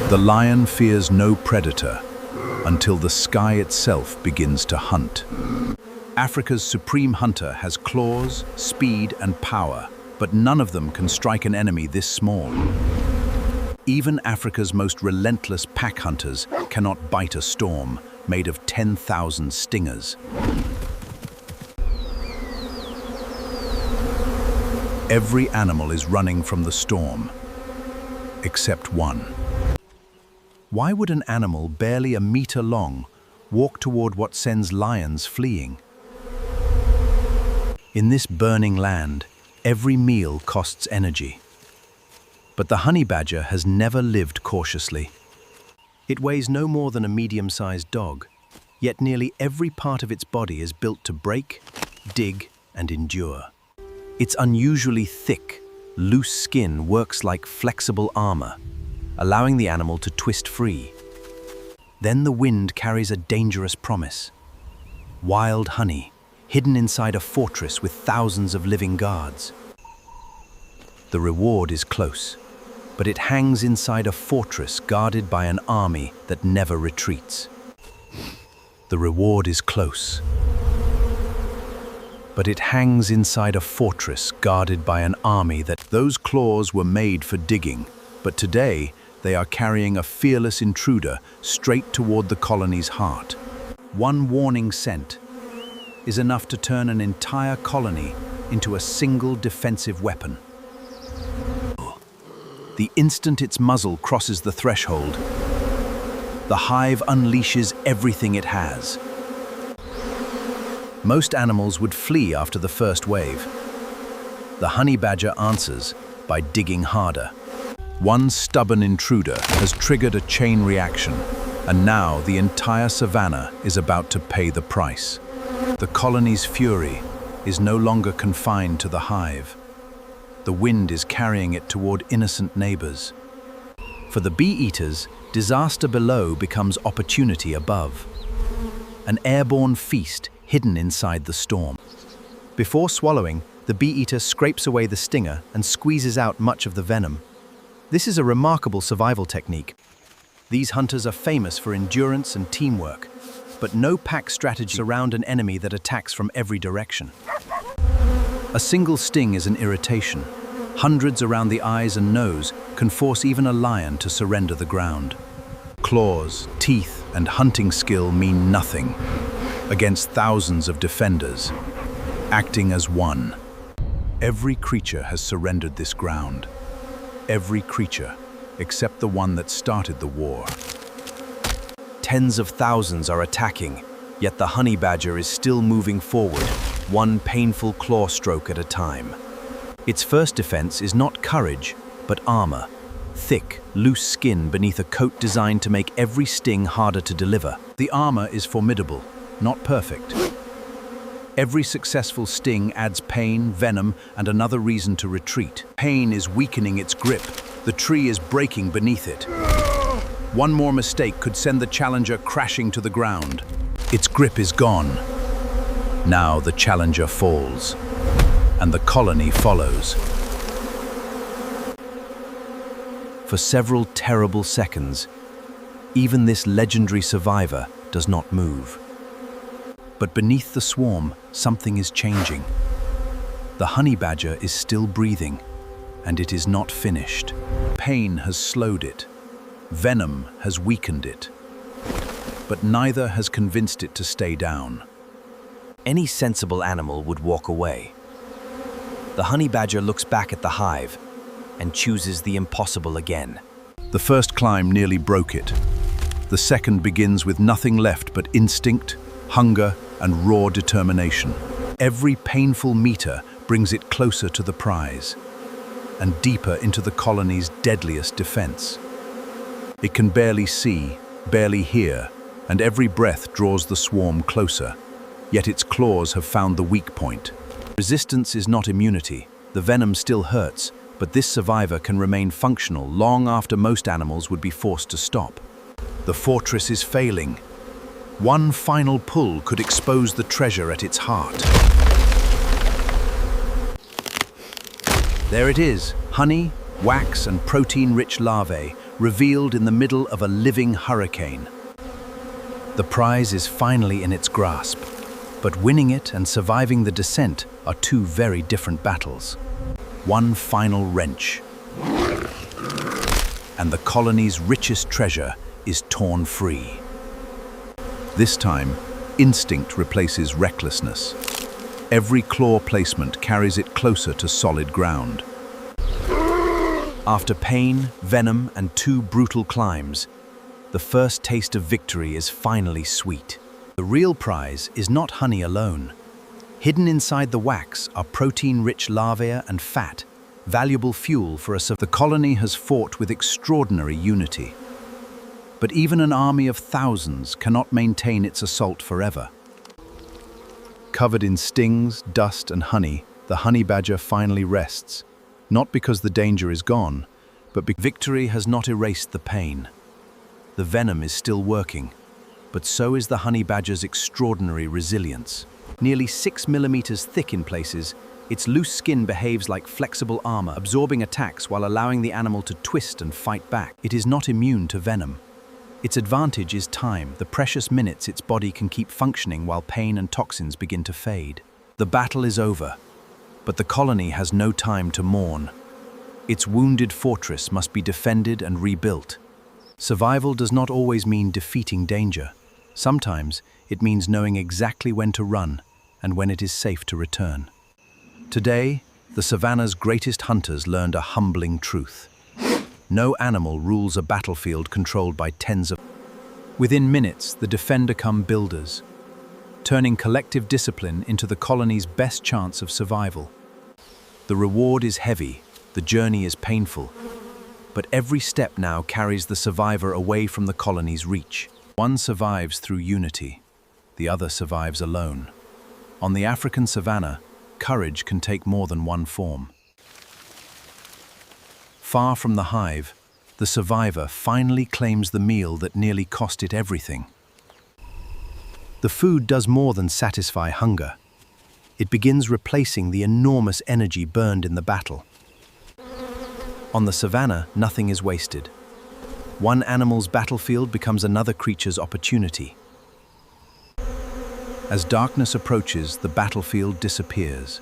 The lion fears no predator until the sky itself begins to hunt. Africa's supreme hunter has claws, speed, and power, but none of them can strike an enemy this small. Even Africa's most relentless pack hunters cannot bite a storm made of 10,000 stingers. Every animal is running from the storm, except one. Why would an animal barely a meter long walk toward what sends lions fleeing? In this burning land, every meal costs energy. But the honey badger has never lived cautiously. It weighs no more than a medium-sized dog, yet nearly every part of its body is built to break, dig, and endure. Its unusually thick, loose skin works like flexible armor, allowing the animal to twist free. Then the wind carries a dangerous promise. Wild honey, hidden inside a fortress with thousands of living guards. The reward is close, but it hangs inside a fortress guarded by an army that never retreats. The reward is close, but it hangs inside a fortress guarded by an army that... Those claws were made for digging, but today they are carrying a fearless intruder straight toward the colony's heart. One warning scent is enough to turn an entire colony into a single defensive weapon. The instant its muzzle crosses the threshold, the hive unleashes everything it has. Most animals would flee after the first wave. The honey badger answers by digging harder. One stubborn intruder has triggered a chain reaction, and now the entire savanna is about to pay the price. The colony's fury is no longer confined to the hive. The wind is carrying it toward innocent neighbors. For the bee-eaters, disaster below becomes opportunity above. An airborne feast hidden inside the storm. Before swallowing, the bee-eater scrapes away the stinger and squeezes out much of the venom. This is a remarkable survival technique. These hunters are famous for endurance and teamwork, but no pack strategy around an enemy that attacks from every direction. A single sting is an irritation. Hundreds around the eyes and nose can force even a lion to surrender the ground. Claws, teeth, and hunting skill mean nothing against thousands of defenders, acting as one. Every creature has surrendered this ground. Every creature, except the one that started the war. Tens of thousands are attacking, yet the honey badger is still moving forward, one painful claw stroke at a time. Its first defense is not courage, but armor. Thick, loose skin beneath a coat designed to make every sting harder to deliver. The armor is formidable, not perfect. Every successful sting adds pain, venom, and another reason to retreat. Pain is weakening its grip. The tree is breaking beneath it. One more mistake could send the challenger crashing to the ground. Its grip is gone. Now the challenger falls, and the colony follows. For several terrible seconds, even this legendary survivor does not move. But beneath the swarm, something is changing. The honey badger is still breathing, and it is not finished. Pain has slowed it. Venom has weakened it. But neither has convinced it to stay down. Any sensible animal would walk away. The honey badger looks back at the hive and chooses the impossible again. The first climb nearly broke it. The second begins with nothing left but instinct, hunger, and raw determination. Every painful meter brings it closer to the prize and deeper into the colony's deadliest defense. It can barely see, barely hear, and every breath draws the swarm closer, yet its claws have found the weak point. Resistance is not immunity. The venom still hurts, but this survivor can remain functional long after most animals would be forced to stop. The fortress is failing. One final pull could expose the treasure at its heart. There it is, honey, wax, and protein-rich larvae revealed in the middle of a living hurricane. The prize is finally in its grasp, but winning it and surviving the descent are two very different battles. One final wrench, and the colony's richest treasure is torn free. This time, instinct replaces recklessness. Every claw placement carries it closer to solid ground. After pain, venom, and 2 brutal climbs, the first taste of victory is finally sweet. The real prize is not honey alone. Hidden inside the wax are protein-rich larvae and fat, valuable fuel for us. The colony has fought with extraordinary unity. But even an army of thousands cannot maintain its assault forever. Covered in stings, dust, and honey, the honey badger finally rests, not because the danger is gone, but because victory has not erased the pain. The venom is still working, but so is the honey badger's extraordinary resilience. Nearly 6 millimeters thick in places, its loose skin behaves like flexible armor, absorbing attacks while allowing the animal to twist and fight back. It is not immune to venom. Its advantage is time, the precious minutes its body can keep functioning while pain and toxins begin to fade. The battle is over, but the colony has no time to mourn. Its wounded fortress must be defended and rebuilt. Survival does not always mean defeating danger. Sometimes it means knowing exactly when to run and when it is safe to return. Today, the savanna's greatest hunters learned a humbling truth. No animal rules a battlefield controlled by tens of... Within minutes, the defender come builders, turning collective discipline into the colony's best chance of survival. The reward is heavy, the journey is painful, but every step now carries the survivor away from the colony's reach. One survives through unity, the other survives alone. On the African savanna, courage can take more than one form. Far from the hive, the survivor finally claims the meal that nearly cost it everything. The food does more than satisfy hunger. It begins replacing the enormous energy burned in the battle. On the savanna, nothing is wasted. One animal's battlefield becomes another creature's opportunity. As darkness approaches, the battlefield disappears.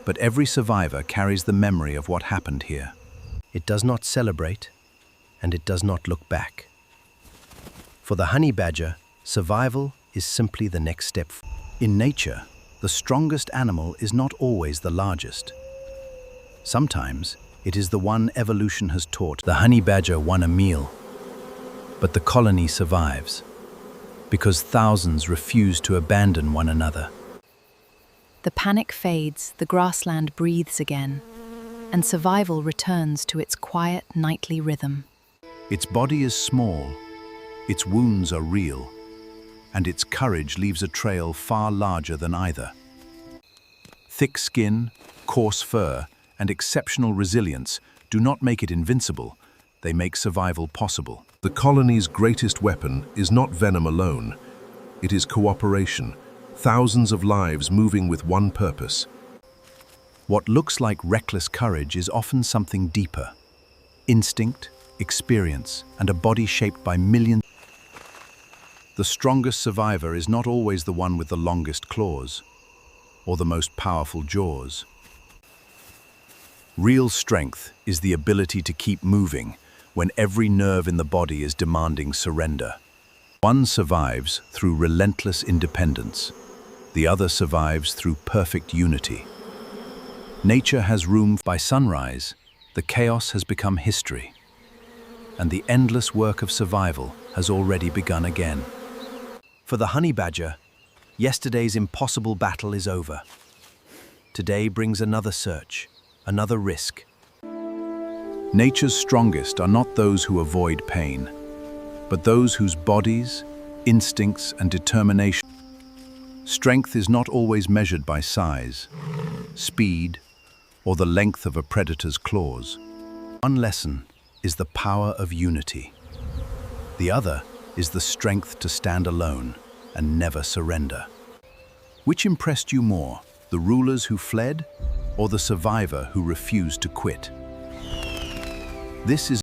But every survivor carries the memory of what happened here. It does not celebrate, and it does not look back. For the honey badger, survival is simply the next step. In nature, the strongest animal is not always the largest. Sometimes, it is the one evolution has taught. The honey badger won a meal, but the colony survives, because thousands refuse to abandon one another. The panic fades, the grassland breathes again, and survival returns to its quiet nightly rhythm. Its body is small, its wounds are real, and its courage leaves a trail far larger than either. Thick skin, coarse fur, and exceptional resilience do not make it invincible, they make survival possible. The colony's greatest weapon is not venom alone. It is cooperation, thousands of lives moving with one purpose. What looks like reckless courage is often something deeper. Instinct, experience, and a body shaped by millions. The strongest survivor is not always the one with the longest claws, or the most powerful jaws. Real strength is the ability to keep moving when every nerve in the body is demanding surrender. One survives through relentless independence. The other survives through perfect unity. Nature has room. By sunrise, the chaos has become history, and the endless work of survival has already begun again. For the honey badger, yesterday's impossible battle is over. Today brings another search, another risk. Nature's strongest are not those who avoid pain, but those whose bodies, instincts, and determination. Strength is not always measured by size, speed, or the length of a predator's claws. One lesson is the power of unity. The other is the strength to stand alone and never surrender. Which impressed you more, the rulers who fled or the survivor who refused to quit? This is